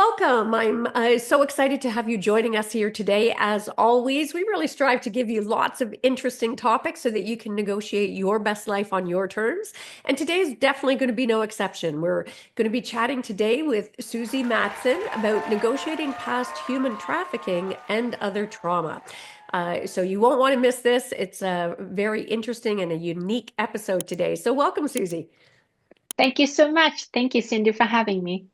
Welcome. I'm so excited to have you joining us here today. As always, we really strive to give you lots of interesting topics so that you can negotiate your best life on your terms. And today is definitely going to be no exception. We're going to be chatting today with Sussi Mattsson about negotiating past human trafficking and other trauma. So you won't want to miss this. It's a very interesting and a unique episode today. So welcome, Sussi. Thank you so much. Thank you, Cindy, for having me.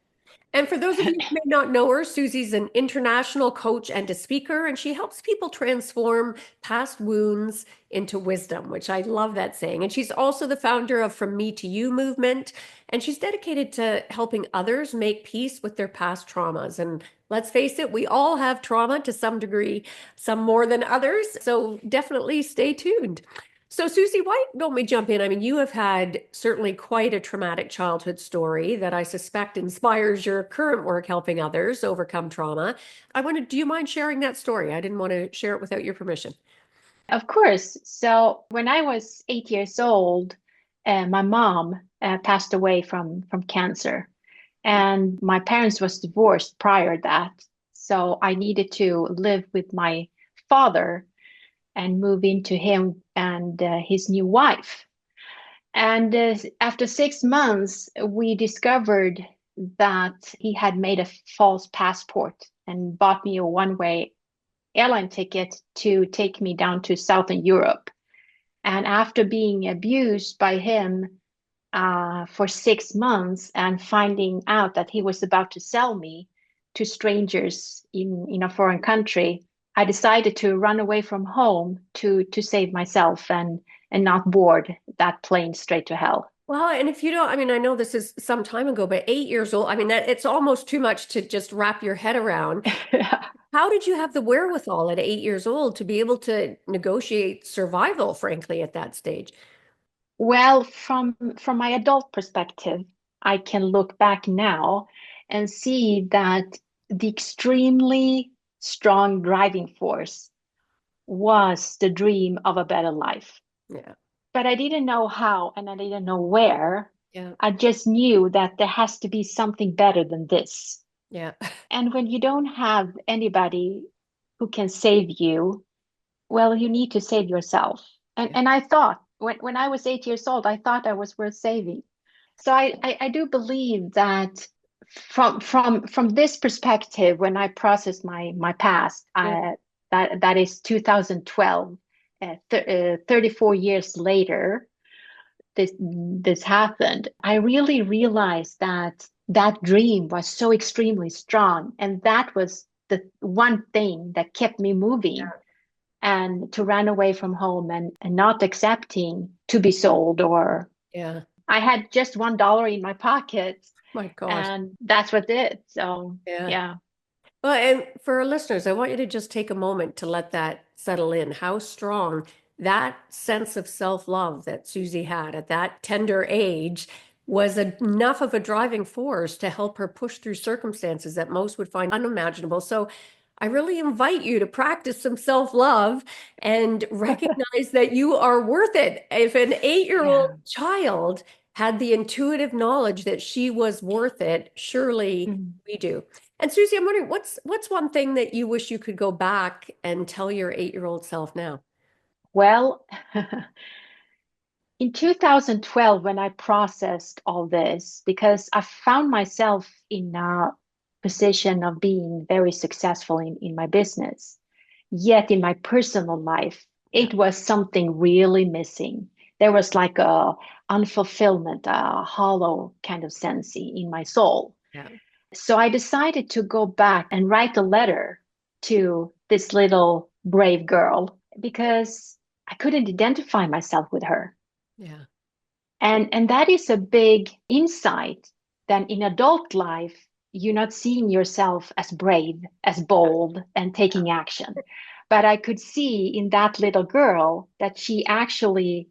And for those of you who may not know her, Susi's an international coach and a speaker, and she helps people transform past wounds into wisdom, which I love that saying. And she's also the founder of From Me to You movement, and she's dedicated to helping others make peace with their past traumas. And let's face it, we all have trauma to some degree, some more than others. So definitely stay tuned. So, Sussi, why don't we jump in? I mean, you have had certainly quite a traumatic childhood story that I suspect inspires your current work helping others overcome trauma. Do you mind sharing that story? I didn't want to share it without your permission. Of course. So when I was 8 years old, my mom passed away from cancer, and my parents was divorced prior to that. So I needed to live with my father and move into him and his new wife. And after 6 months, we discovered that he had made a false passport and bought me a one-way airline ticket to take me down to Southern Europe. And after being abused by him for 6 months and finding out that he was about to sell me to strangers in a foreign country, I decided to run away from home to save myself and not board that plane straight to hell. Well, and if you don't, I mean, I know this is some time ago, but 8 years old, I mean, that it's almost too much to just wrap your head around. How did you have the wherewithal at 8 years old to be able to negotiate survival, frankly, at that stage? Well, from my adult perspective, I can look back now and see that the extremely strong driving force was the dream of a better life. Yeah. But I didn't know how and I didn't know where. Yeah. I just knew that there has to be something better than this. Yeah. And when you don't have anybody who can save you, well, you need to save yourself. Yeah. And I thought when I was 8 years old, I thought I was worth saving. So I do believe that from this perspective, when I process my past, Yeah. that is 2012, 34 years later, this happened. I really realized that that dream was so extremely strong, and that was the one thing that kept me moving and to run away from home and not accepting to be sold or Yeah. I had just $1 in my pocket My gosh. and that's what did. So Yeah. yeah. Well, and for our listeners, I want you to just take a moment to let that settle in. How strong that sense of self-love that Susie had at that tender age was enough of a driving force to help her push through circumstances that most would find unimaginable. So I really invite you to practice some self-love and recognize that you are worth it. If an 8-year-old Yeah. child had the intuitive knowledge that she was worth it, surely Mhm. we do. And Susie, I'm wondering what's one thing that you wish you could go back and tell your 8-year-old self now? Well, in 2012, when I processed all this, because I found myself in a position of being very successful in my business, yet in my personal life, Yeah. it was something really missing. There was like a unfulfillment, a hollow kind of sense in my soul. Yeah. So I decided to go back and write a letter to this little brave girl because I couldn't identify myself with her. Yeah. And that is a big insight that in adult life, you're not seeing yourself as brave, as bold, and taking action. But I could see in that little girl that she actually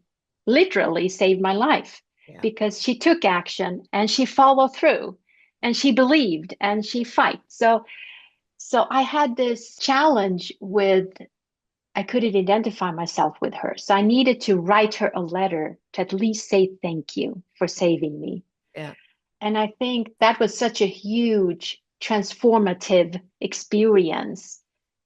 literally saved my life Yeah. because she took action and she followed through and she believed and she fight. So I had this challenge with I couldn't identify myself with her. So I needed to write her a letter to at least say thank you for saving me. Yeah. And I think that was such a huge transformative experience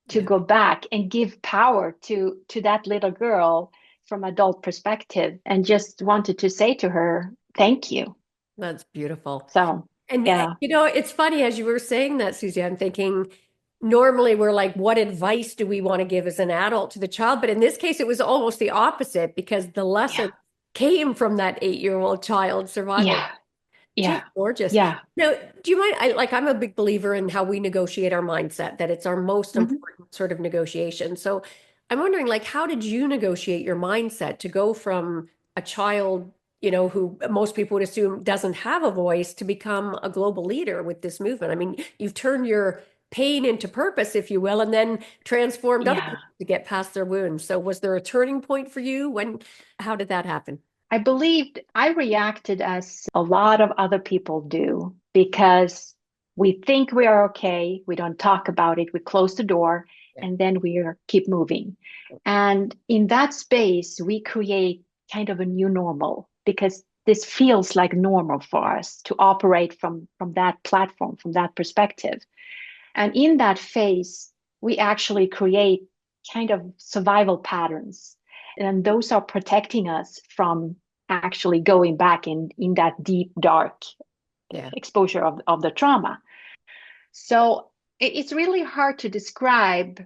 to Yeah, go back and give power to that little girl from adult perspective, and just wanted to say to her, thank you. that's beautiful. So And yeah, it's funny as you were saying that, Susie, I'm thinking normally we're like, what advice do we want to give as an adult to the child? But in this case, it was almost the opposite because the lesson yeah, came from that 8-year-old child surviving. yeah, Just yeah, gorgeous. yeah. Now, do you mind? I'm a big believer in how we negotiate our mindset, that it's our most Mhm. important sort of negotiation. So I'm wondering, like, how did you negotiate your mindset to go from a child, who most people would assume doesn't have a voice to become a global leader with this movement? I mean, you've turned your pain into purpose, if you will, and then transformed other Yeah. people to get past their wounds. So was there a turning point for you? How did that happen? I believed I reacted as a lot of other people do, because we think we are okay, we don't talk about it, we close the door, Yeah. and then we keep moving. And in that space, we create kind of a new normal, because this feels like normal for us to operate from that platform, from that perspective. And in that phase, we actually create kind of survival patterns. And those are protecting us from actually going back in that deep, dark Yeah. exposure of the trauma. So it's really hard to describe.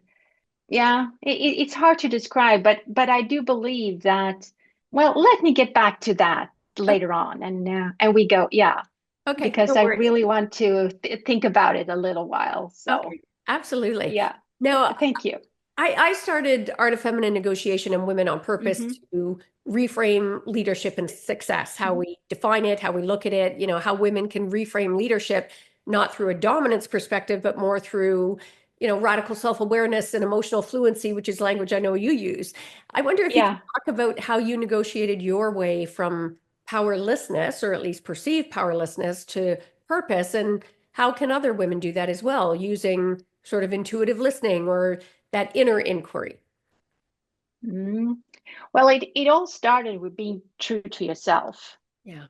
Yeah, it's hard to describe, but I do believe that. Well, let me get back to that Okay. later on, and we go, yeah, Okay. because No I worries. really want to think about it a little while. So Okay, absolutely. yeah, Now, thank you. I started Art of Feminine Negotiation and Women on Purpose Hmm. to reframe leadership and success, how Hmm. we define it, how we look at it, how women can reframe leadership, not through a dominance perspective, but more through, radical self-awareness and emotional fluency, which is language I know you use. I wonder if you could Yeah. talk about how you negotiated your way from powerlessness, or at least perceived powerlessness, to purpose, and how can other women do that as well, using sort of intuitive listening or that inner inquiry? Mm. Well, it all started with being true to yourself. Yeah.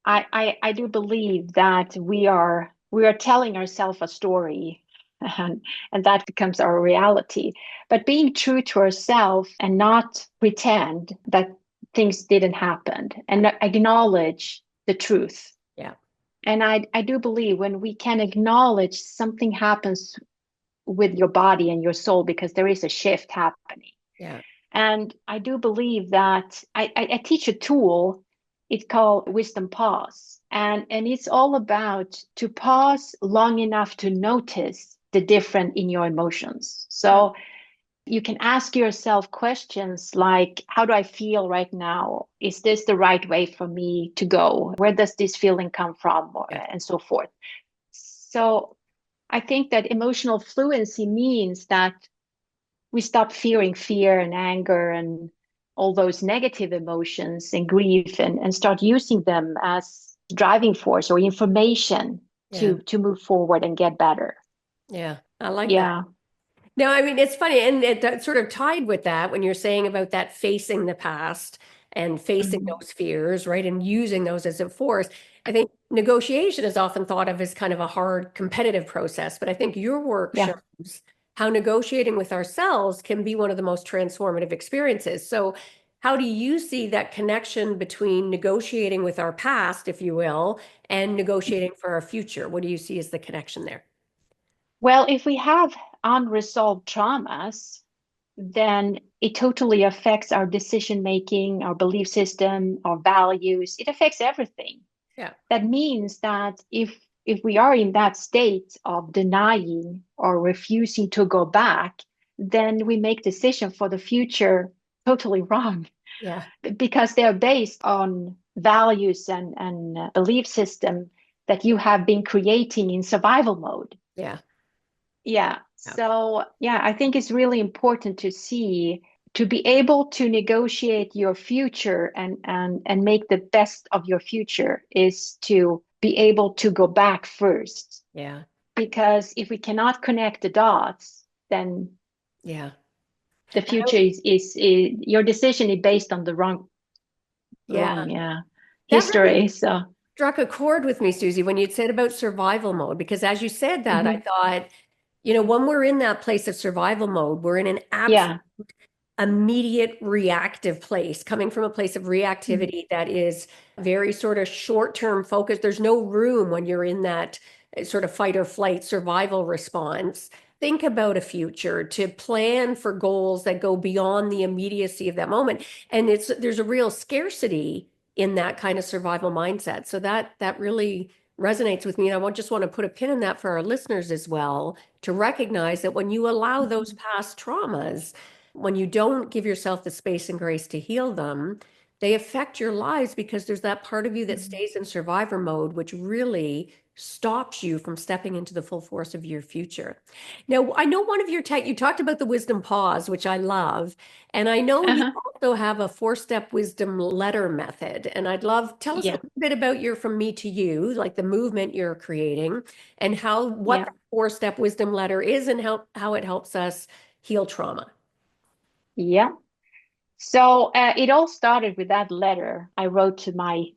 I do believe that we are telling ourselves a story, and that becomes our reality. But being true to ourselves and not pretend that things didn't happen, and acknowledge the truth. Yeah. And I do believe when we can acknowledge something happens with your body and your soul, because there is a shift happening. Yeah. And I do believe that I teach a tool. It's called Wisdom Pause. And it's all about to pause long enough to notice the difference in your emotions. So you can ask yourself questions like, how do I feel right now? Is this the right way for me to go? Where does this feeling come from? Yeah. And so forth. So I think that emotional fluency means that we stop fearing fear and anger and all those negative emotions and grief, and start using them as driving force or information Yeah. to move forward and get better. Yeah. I like that. Yeah. No, I mean, it's funny. And that sort of tied with that when you're saying about that facing the past and facing Mhm. those fears, right? And using those as a force. I think negotiation is often thought of as kind of a hard competitive process, but I think your work Yeah. shows how negotiating with ourselves can be one of the most transformative experiences. So, how do you see that connection between negotiating with our past, if you will, and negotiating for our future? What do you see as the connection there? Well, if we have unresolved traumas, then it totally affects our decision making, our belief system, our values. It affects everything. Yeah. That means that if we are in that state of denying or refusing to go back, then we make decisions for the future totally wrong, Yeah. because they're based on values and belief system that you have been creating in survival mode. Yeah. Yeah. Yeah. So yeah, I think it's really important to see, to be able to negotiate your future and make the best of your future, is to be able to go back first. Yeah. Because if we cannot connect the dots, then Yeah. the future is your decision is based on the wrong Yeah. yeah That really history. So struck a chord with me, Susie, when you'd said about survival mode, because as you said that, I Hmm. thought, when we're in that place of survival mode, we're in an absolute Yeah. immediate reactive place, coming from a place of Mm. reactivity that is very sort of short-term focused. There's no room when you're in that sort of fight or flight survival response. Think about a future to plan for goals that go beyond the immediacy of that moment. And there's a real scarcity in that kind of survival mindset. So that really resonates with me. And just want to put a pin in that for our listeners as well, to recognize that when you allow those Mhm. past traumas, when you don't give yourself the space and grace to heal them, they affect your lives because there's that part of you that Mhm. stays in survivor mode, which really stops you from stepping into the full force of your future. Now, I know one of you talked about the wisdom pause, which I love. And I know you Uh-huh. also have a four-step wisdom letter method. And tell us a Yeah. little bit about your From Me to You, like the movement you're creating, and what Yeah. the four-step wisdom letter is and how it helps us heal trauma. Yeah. So it all started with that letter I wrote to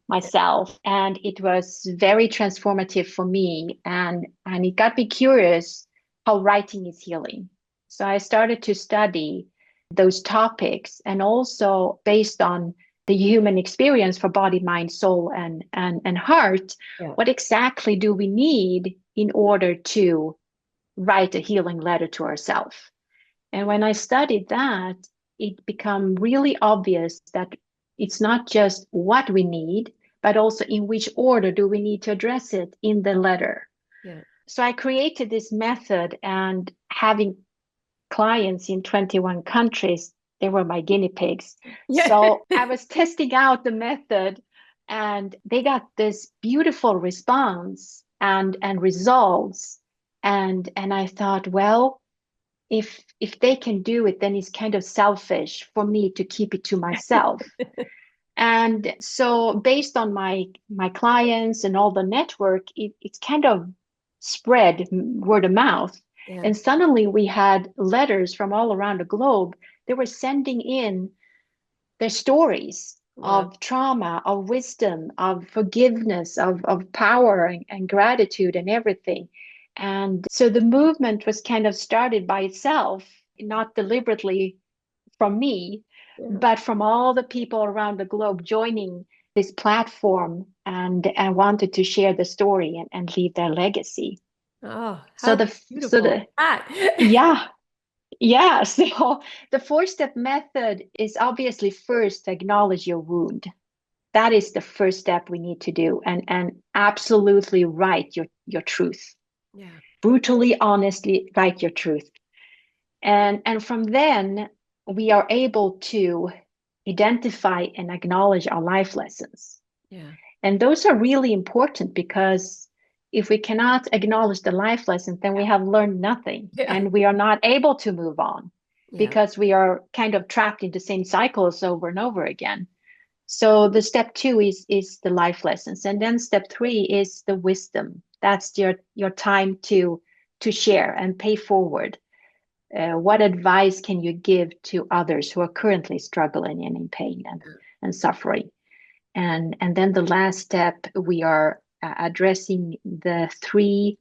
myself, and it was very transformative for me, and it got me curious how writing is healing. So I started to study those topics, and also based on the human experience for body, mind, soul, and heart, Yeah. what exactly do we need in order to write a healing letter to ourselves? And when I studied that, it became really obvious that it's not just what we need, but also in which order do we need to address it in the letter. Yeah. So I created this method, and having clients in 21 countries, they were my guinea pigs. Yeah. So I was testing out the method, and they got this beautiful response and results. And I thought, well, if they can do it, then it's kind of selfish for me to keep it to myself. And so based on my clients and all the network, it's kind of spread word of mouth. Yeah. And suddenly we had letters from all around the globe. They were sending in their stories Wow. of trauma, of wisdom, of forgiveness, of power and gratitude and everything. And so the movement was kind of started by itself, not deliberately from me, Yeah. but from all the people around the globe joining this platform and wanted to share the story and leave their legacy. Oh, So how so beautiful. the yeah, yeah. So the four-step method is obviously first to acknowledge your wound. That is the first step we need to do, and absolutely write your truth. Yeah. Brutally, honestly, write your truth. And from then we are able to identify and acknowledge our life lessons. Yeah. And those are really important, because if we cannot acknowledge the life lessons, then we have learned nothing Yeah. and we are not able to move on, Yeah. because we are kind of trapped in the same cycles over and over again. So the step two is the life lessons. And then step three is the wisdom. That's your time to share and pay forward. What advice can you give to others who are currently struggling and in pain and suffering? And then the last step, we are addressing the three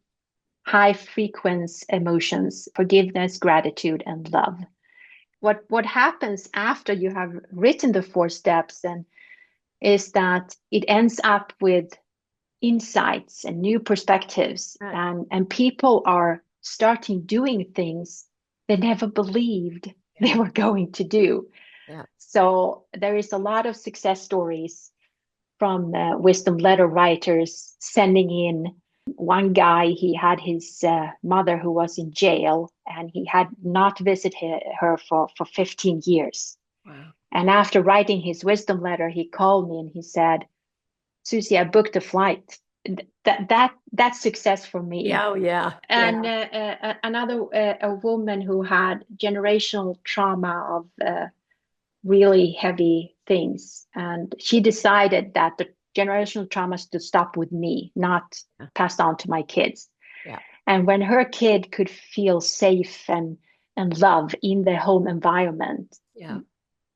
high frequency emotions: forgiveness, gratitude, and love. What happens after you have written the four steps then is that it ends up with insights and new perspectives, Yeah. and people are starting doing things they never believed they Yeah. were going to do. Yeah. So there is a lot of success stories from wisdom letter writers sending in. One guy, he had his mother who was in jail, and he had not visited her for 15 years. Wow. And after writing his wisdom letter, he called me and he said, Sussi, I booked a flight. That's success for me. Yeah. Oh, yeah. Yeah. And another a woman who had generational trauma of really heavy things, and she decided that the generational traumas to stop with me, not passed on to my kids. Yeah. And when her kid could feel safe and love in the home environment, Yeah.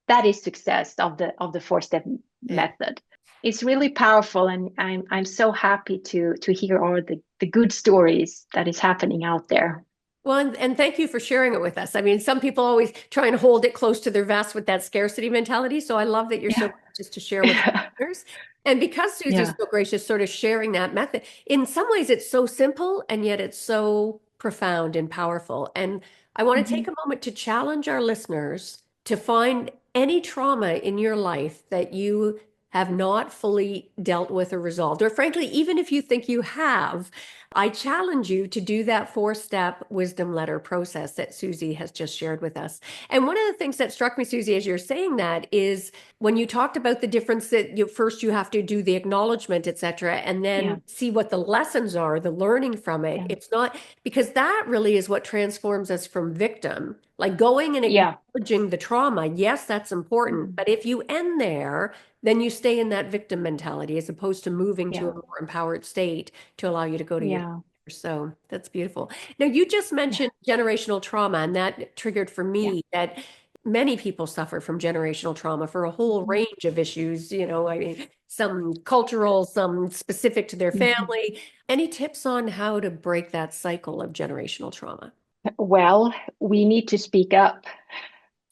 that is success of the four step Yeah. method. it's really powerful, and I'm so happy to hear all the good stories that is happening out there. Well, and thank you for sharing it with us. I mean, some people always try and hold it close to their vest with that scarcity mentality. So I love that you're so Yeah. gracious to share with others. And because Susie's Yeah. so gracious, sort of sharing that method, in some ways it's so simple and yet it's so profound and powerful. And I want to take Mhm. a moment to challenge our listeners to find any trauma in your life that you have not fully dealt with or resolved, or frankly, even if you think you have, I challenge you to do that four-step wisdom letter process that Sussi has just shared with us. And one of the things that struck me, Sussi, as you're saying that is when you talked about the difference that first you have to do the acknowledgement, et cetera, and Yeah. then see what the lessons are, the learning from it. Yeah. It's not because that really is what transforms us from victim. Like going and Yeah. acknowledging the trauma, yes, that's important. Mhm. But if you end there, then you stay in that victim mentality as opposed to moving to a Yeah. more empowered state to allow you to go to your Yeah. so that's beautiful. Now, you just Yeah. mentioned generational trauma, and that triggered for Yeah. me that many people suffer from generational trauma for a whole Mhm. range of issues. I mean, some cultural, some specific to their Mhm. family. Any tips on how to break that cycle of generational trauma? Well, we need to speak up.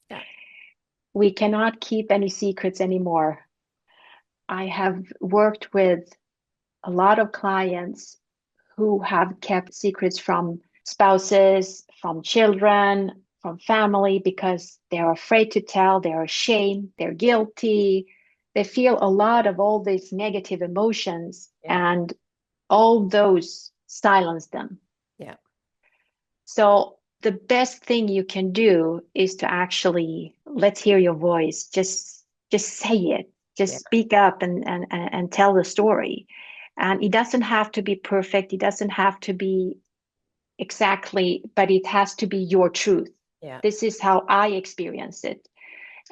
Yeah. We cannot keep any secrets anymore. I have worked with a lot of clients who have kept secrets from spouses, from children, from family because they're afraid to tell, they're ashamed, they're guilty. They feel a lot of all these negative emotions, Yeah. and all those silence them. Yeah. So the best thing you can do is to actually let's hear your voice. Just say it. Yeah. Just speak up and tell the story. And it doesn't have to be perfect. It doesn't have to be exactly, but it has to be your truth. Yeah. This is how I experience it.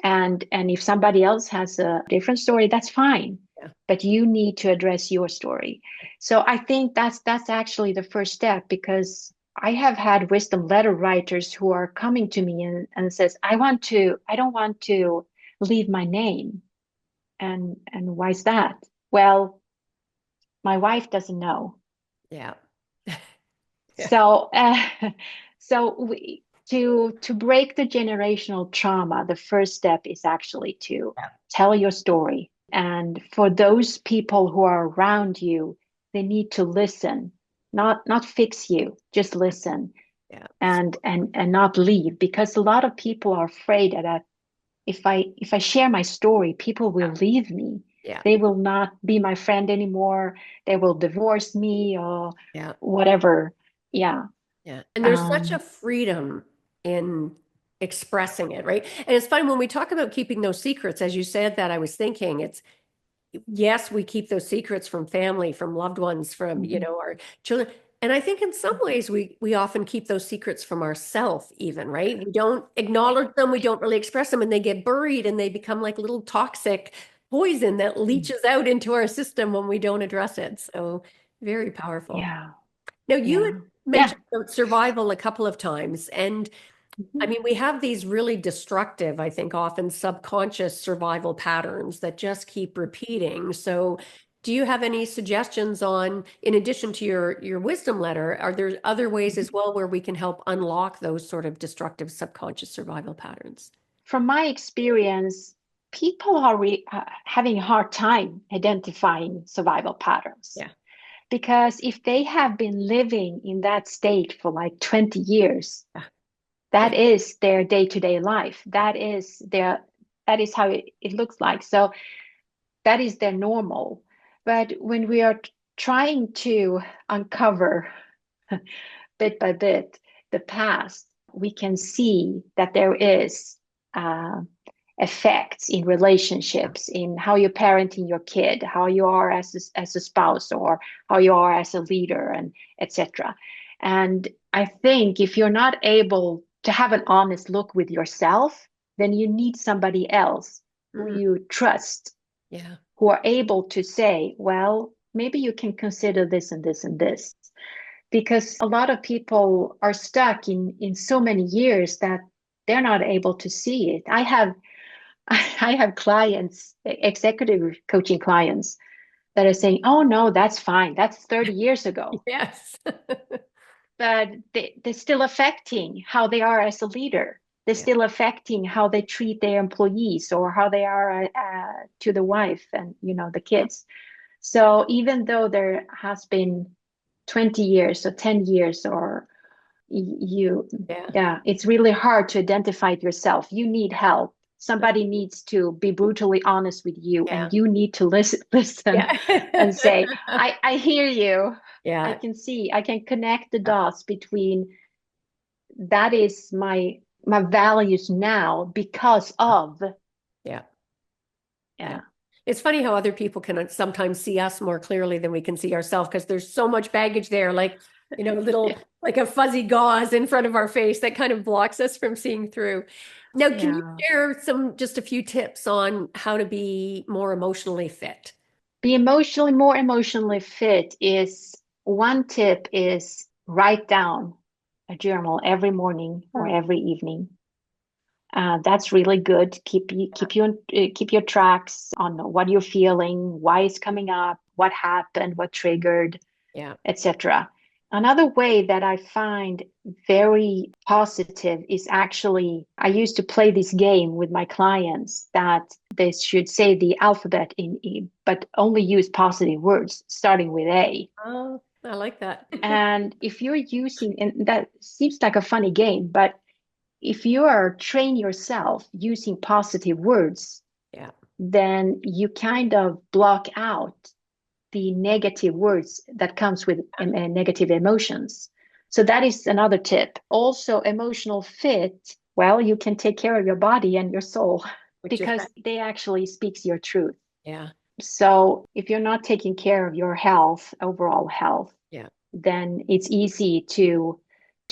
And if somebody else has a different story, that's fine. Yeah. But you need to address your story. So I think that's actually the first step, because I have had wisdom letter writers who are coming to me and says, I don't want to leave my name. And why is that? Well, my wife doesn't know. Yeah. Yeah. So, to break the generational trauma, the first step is actually to tell your story. And for those people who are around you, they need to listen, not fix you, just listen, Yeah. and not leave, because a lot of people are afraid that if I share my story, people will leave me. Yeah. They will not be my friend anymore. They will divorce me or Yeah. whatever. Yeah. Yeah. And there's such a Um, freedom in expressing it, right? And it's funny when we talk about keeping those secrets, as you said that, I was thinking it's yes, we keep those secrets from family, from loved ones, from, mhm, our children. And I think in some ways we often keep those secrets from ourselves even, right? We don't acknowledge them, we don't really express them, and they get buried and they become like little toxic poison that mm, leaches out into our system when we don't address it. So very powerful. yeah. Now you had Yeah. Yeah. mentioned about survival a couple of times, and I Mhm. mean, we have these really destructive, I think, often subconscious survival patterns that just keep repeating. So, do you have any suggestions on, in addition to your wisdom letter, are there other ways Mhm. as well where we can help unlock those sort of destructive subconscious survival patterns? From my experience, people are having a hard time identifying survival patterns, Yeah. because if they have been living in that state for like 20 years, Yeah. that Yeah. is their day-to-day life. That is how it looks like. So that is their normal. But when we are trying to uncover bit by bit the past, we can see that there is uh, effects in relationships, in how you're parenting your kid, how you are as a spouse, or how you are as a leader, and etc. And I think if you're not able to have an honest look with yourself, then you need somebody else who Mm, you trust, yeah. who are able to say, well, maybe you can consider this and this and this. Because a lot of people are stuck in so many years that they're not able to see it. I have I have clients, executive coaching clients, that are saying, oh no, that's fine. That's 30 years ago. Yes. But they're still affecting how they are as a leader. They're Yeah. still affecting how they treat their employees or how they are to the wife and, the kids. So even though there has been 20 years or 10 years or you, Yeah. yeah, it's really hard to identify it yourself. You need help. Somebody needs to be brutally honest with you, Yeah. and you need to listen Yeah. and say, I hear you. I Yeah. can see, I can connect the dots between that is my values now because of, Yeah. Yeah. yeah, It's funny how other people can sometimes see us more clearly than we can see ourselves because there's so much baggage there, like, little, yeah, like a fuzzy gauze in front of our face that kind of blocks us from seeing through. Now, can you yeah. share just a few tips on how to be more emotionally fit? Be emotionally more emotionally fit is one tip is write down a journal every morning or Hmm. every evening. That's really good. Keep your tracks on what you're feeling, why it's coming up, what happened, what triggered, Yeah. etc. Another way that I find very positive is actually I used to play this game with my clients that they should say the alphabet but only use positive words starting with A. Oh, I like that. And if you're using, and that seems like a funny game, but if you are train yourself using positive words, Yeah. then you kind of block out the negative words that comes with negative emotions. So that is another tip. Also, emotional fit. Well, you can take care of your body and your soul Which is, because they actually speaks your truth. yeah. So if you're not taking care of your health, overall health, Yeah. then it's easy to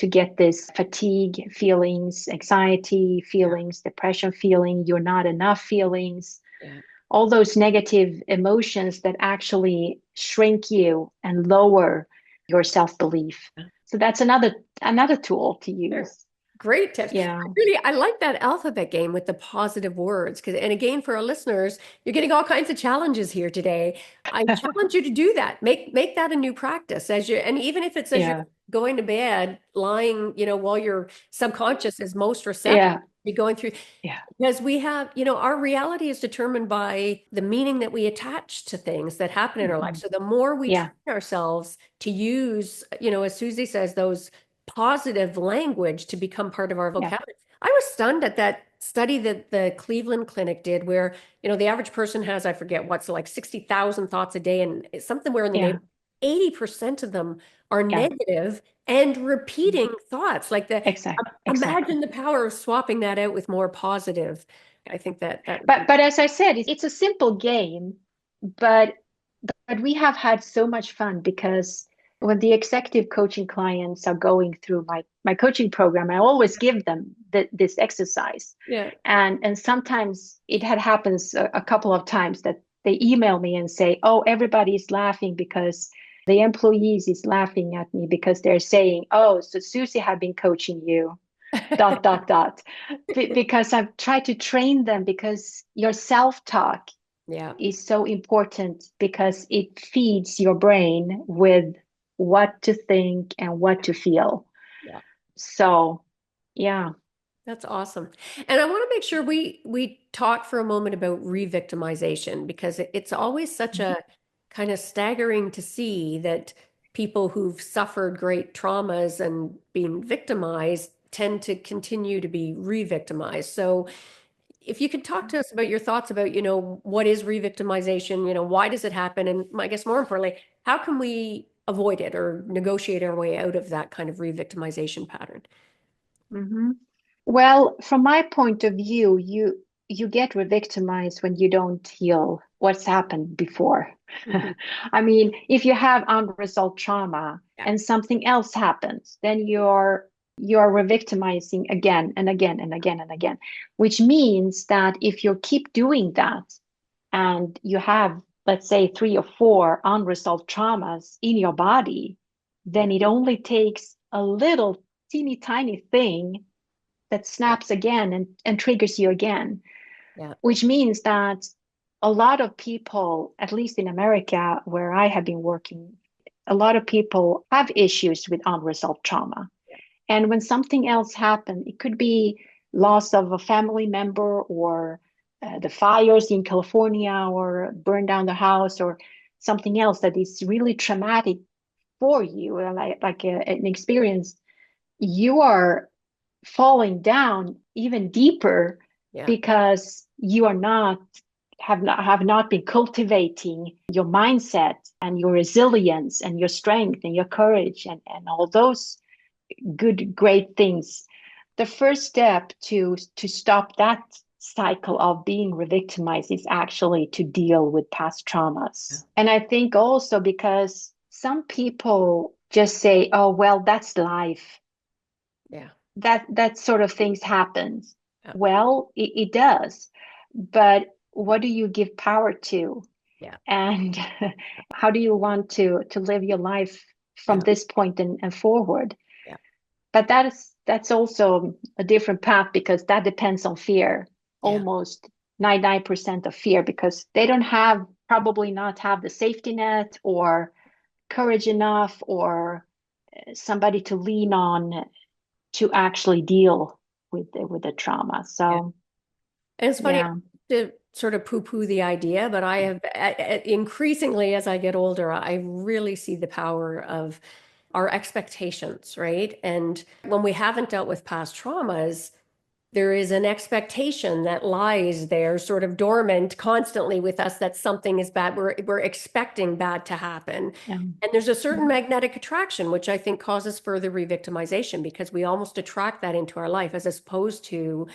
get this fatigue feelings, anxiety Yeah. feelings, depression feeling, you're not enough feelings, Yeah. all those negative emotions that actually shrink you and lower your self-belief. So that's another tool to Sure. use. Great tips. Yeah. I like that alphabet game with the positive words. Because, and again, for our listeners, you're getting all kinds of challenges here today. I challenge you to do that. Make that a new practice as you, and even if it's as you're Yeah. going to bed, lying, while your subconscious is most receptive, Yeah. you're going through, Yeah. because we have, our reality is determined by the meaning that we attach to things that happen in our life. Mhm. So the more we train Yeah. ourselves to use, as Susie says, those positive language to become part of our Yeah. vocabulary. I was stunned at that study that the Cleveland Clinic did where, the average person has, I forget what's like 60,000 thoughts a day, and it's something where in the Yeah. neighborhood, 80% of them are Yeah. negative and repeating thoughts. Like Exactly. imagine the power of swapping that out with more positive. I think that would be, But as I said, it's a simple game, but we have had so much fun because when the executive coaching clients are going through my coaching program, I always give them this exercise. yeah. And sometimes it had happens a couple of times that they email me and say, "Oh, everybody's laughing because the employees is laughing at me because they're saying, oh, so Susie had been coaching you, dot, dot, dot." Because I've tried to train them because your self-talk Yeah. is so important because it feeds your brain with what to think and what to feel. Yeah. So, yeah. That's awesome. And I want to make sure we talk for a moment about re-victimization because it's always such Mhm. a kind of staggering to see that people who've suffered great traumas and been victimized tend to continue to be re-victimized. So if you could talk to us about your thoughts about, what is re-victimization, why does it happen? And I guess more importantly, how can we avoid it or negotiate our way out of that kind of re-victimization pattern? Mhm. Well, from my point of view, you get re-victimized when you don't heal what's happened before. Mhm. I mean, if you have unresolved trauma Yeah. and something else happens, then you're re-victimizing again and again and again and again, which means that if you keep doing that and you have, let's say, 3 or 4 unresolved traumas in your body, Yeah. then it only takes a little teeny tiny thing that Yeah. snaps again and triggers you again. Yeah. which means that a lot of people, at least in America, where I have been working, a lot of people have issues with unresolved trauma. And when something else happened, it could be loss of a family member or the fires in California or burn down the house or something else that is really traumatic for you, like an experience, you are falling down even deeper Yeah. because you are not have not been cultivating your mindset and your resilience and your strength and your courage and all those good great things. The first step to stop that cycle of being re-victimized is actually to deal with past Yeah. traumas. And I think also because some people just say, oh well, that's life, Yeah. that sort of things happens. Yeah. Well, it does, but what do you give power to, Yeah. and how do you want to live your life from Yeah. this point and forward? Yeah. But that's also a different path because that depends on fear, Yeah. almost 99% of fear, because they don't have probably not have the safety net or courage enough or somebody to lean on to actually deal with the trauma. Yeah. So And it's funny yeah. to sort of poo-poo the idea, but I have increasingly as I get older, I really see the power of our expectations, right? And when we haven't dealt with past traumas, there is an expectation that lies there sort of dormant constantly with us that something is bad. We're expecting bad to happen. Yeah. And there's a certain magnetic attraction, which I think causes further re-victimization because we almost attract that into our life as opposed to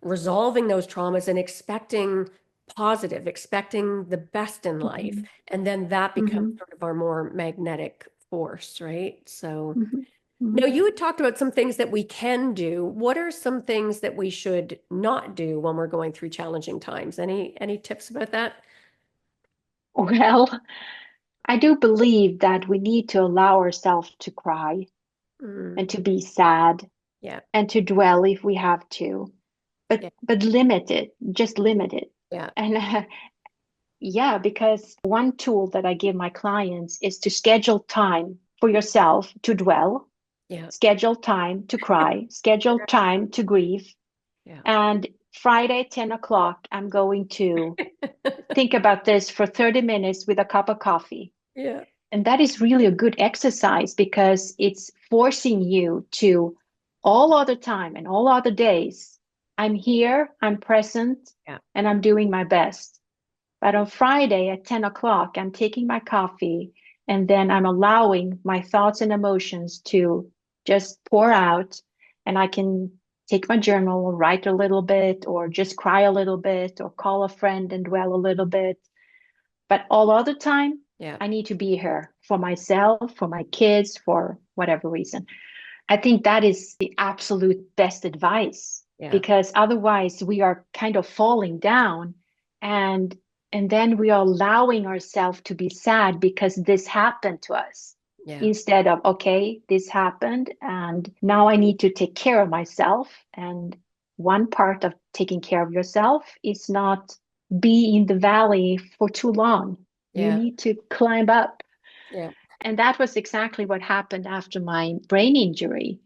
resolving those traumas and expecting positive, expecting the best in life. Mm-hmm. And then that becomes Mm-hmm. sort of our more magnetic force, right? So Mm-hmm. Mm-hmm. now, you had talked about some things that we can do. What are some things that we should not do when we're going through challenging times? Any tips about that? Well, I do believe that we need to allow ourselves to cry Mm, and to be sad yeah, and to dwell if we have to, yeah, but limit it, just limit it. yeah, And yeah, because one tool that I give my clients is to schedule time for yourself to dwell, yeah, schedule time to cry, schedule time to grieve. yeah, And Friday, 10 o'clock, I'm going to think about this for 30 minutes with a cup of coffee. yeah, And that is really a good exercise because it's forcing you to all other time and all other days. I'm here, I'm present, yeah, and I'm doing my best. But on Friday at 10 o'clock, I'm taking my coffee and then I'm allowing my thoughts and emotions to just pour out. And I can take my journal or write a little bit or just cry a little bit or call a friend and dwell a little bit. But all other time, yeah, I need to be here for myself, for my kids, for whatever reason. I think that is the absolute best advice yeah, because otherwise we are kind of falling down and and then we are allowing ourselves to be sad because this happened to us yeah, instead of okay, this happened and now I need to take care of myself. And one part of taking care of yourself is not be in the valley for too long. You yeah, need to climb up. yeah, And that was exactly what happened after my brain injury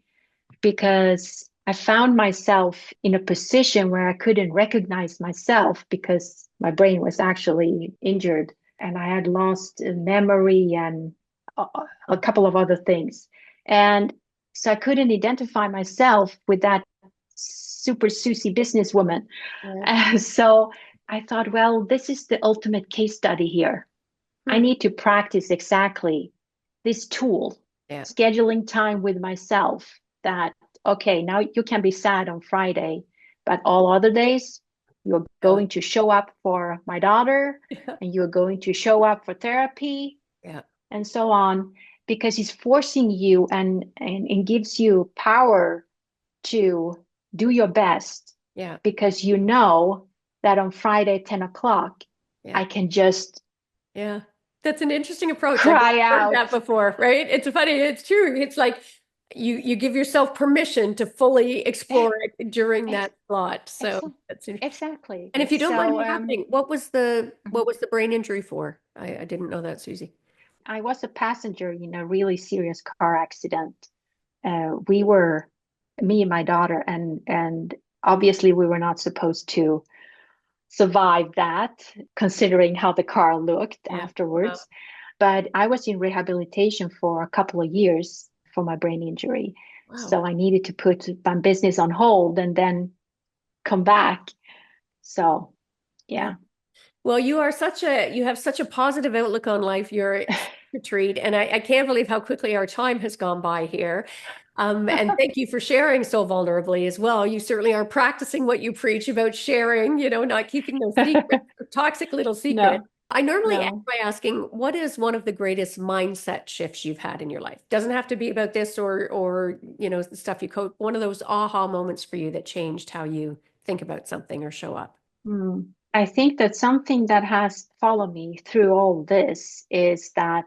because I found myself in a position where I couldn't recognize myself because my brain was actually injured and I had lost memory and a couple of other things. And so I couldn't identify myself with that super Sussi businesswoman. yeah. So I thought, well, this is the ultimate case study here. I Hmm. need to practice exactly this tool, Yeah, scheduling time with myself that, okay, now you can be sad on Friday, but all other days, you're really. going to show up for my daughter Yeah, and you're going to show up for therapy yeah, and so on, because he's forcing you and gives you power to do your best yeah, because you know that on Friday, 10 o'clock, yeah, I can just yeah. That's an interesting approach. I've never cry heard that out. before, right? It's funny. It's true. It's like you give yourself permission to fully explore it during Ex that slot. So ex that's exactly. and if you don't mind So me asking, what mhm. was the brain injury for? I didn't know that, Susie. I was a passenger in a really serious car accident. We were me and my daughter, and obviously we were not supposed to survive that, considering how the car looked Yeah. Wow. afterwards. But I was in rehabilitation for a couple of years for my brain injury. Wow. So I needed to put my business on hold and then come back. So, Yeah. yeah. Well, you have such a positive outlook on life. You're such a treat. And I can't believe how quickly our time has gone by here. And thank you for sharing so vulnerably as well. You certainly are practicing what you preach about sharing, not keeping those secrets, toxic little secrets. No, I normally end no. by asking, what is one of the greatest mindset shifts you've had in your life? Doesn't have to be about this or the stuff you coach. One of those aha moments for you that changed how you think about something or show up. Hmm. I think that something that has followed me through all this is that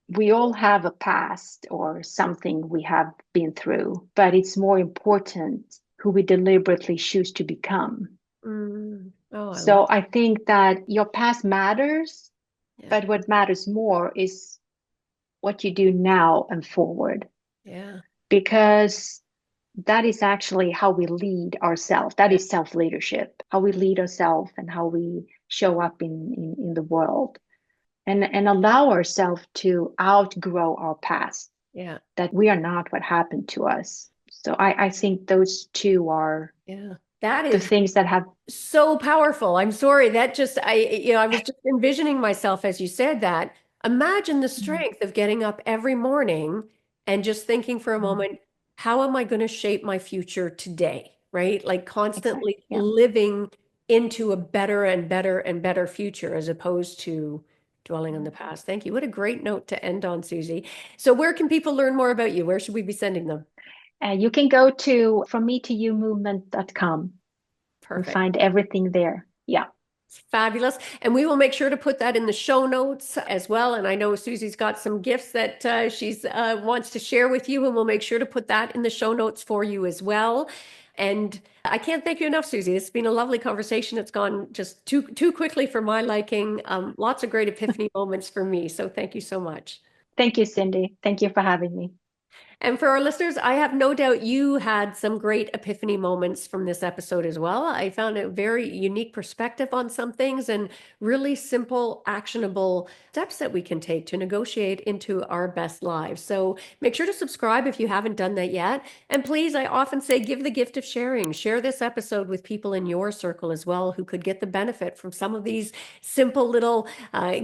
we all have a past or something we have been through, but it's more important who we deliberately choose to become. Mm. Oh, I love So I think that your past matters, yeah. but what matters more is what you do now and forward, Yeah. because that is actually how we lead ourselves. That Yeah. is self-leadership, how we lead ourselves and how we show up in the world, and allow ourselves to outgrow our past, Yeah. that we are not what happened to us. So I think those two are Yeah. That the is things that have. so powerful. I'm sorry. That just, I was just envisioning myself as you said that. Imagine the Mm, strength of getting up every morning and just thinking for a mm, moment, how am I going to shape my future today? Right? Like exactly. constantly Yeah. living into a better and better and better future as opposed to dwelling on the Mm. past. Thank you. What a great note to end on, Susie. So where can people learn more about you? Where should we be sending them? You can go to frommetoumovement.com and Perfect. find everything there. Yeah. Fabulous. And we will make sure to put that in the show notes as well. And I know Susie's got some gifts that she's wants to share with you, and we'll make sure to put that in the show notes for you as well. And I can't thank you enough, Susie. It's been a lovely conversation. It's gone just too quickly for my liking. Lots of great epiphany moments for me. So thank you so much. Thank you, Cindy. Thank you for having me. And for our listeners, I have no doubt you had some great epiphany moments from this episode as well. I found a very unique perspective on some things and really simple, actionable steps that we can take to negotiate into our best lives. So make sure to subscribe if you haven't done that yet. And please, I often say, give the gift of sharing. Share this episode with people in your circle as well who could get the benefit from some of these simple little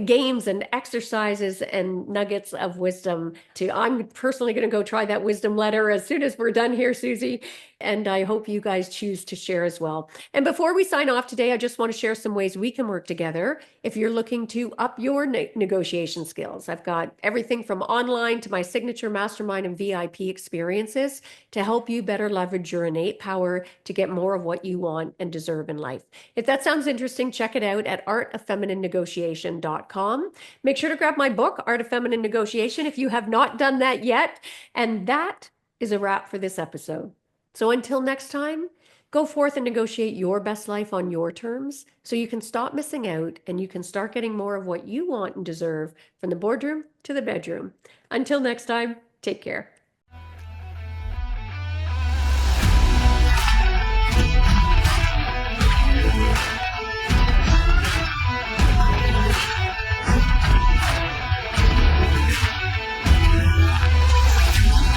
games and exercises and nuggets of wisdom. I'm personally going to go try that wisdom letter as soon as we're done here, Susie. And I hope you guys choose to share as well. And before we sign off today, I just want to share some ways we can work together if you're looking to up your negotiation skills. I've got everything from online to my signature mastermind and VIP experiences to help you better leverage your innate power to get more of what you want and deserve in life. If that sounds interesting, check it out at artoffemininenegotiation.com. Make sure to grab my book, Art of Feminine Negotiation, if you have not done that yet. And that is a wrap for this episode. So until next time, go forth and negotiate your best life on your terms so you can stop missing out and you can start getting more of what you want and deserve from the boardroom to the bedroom. Until next time, take care.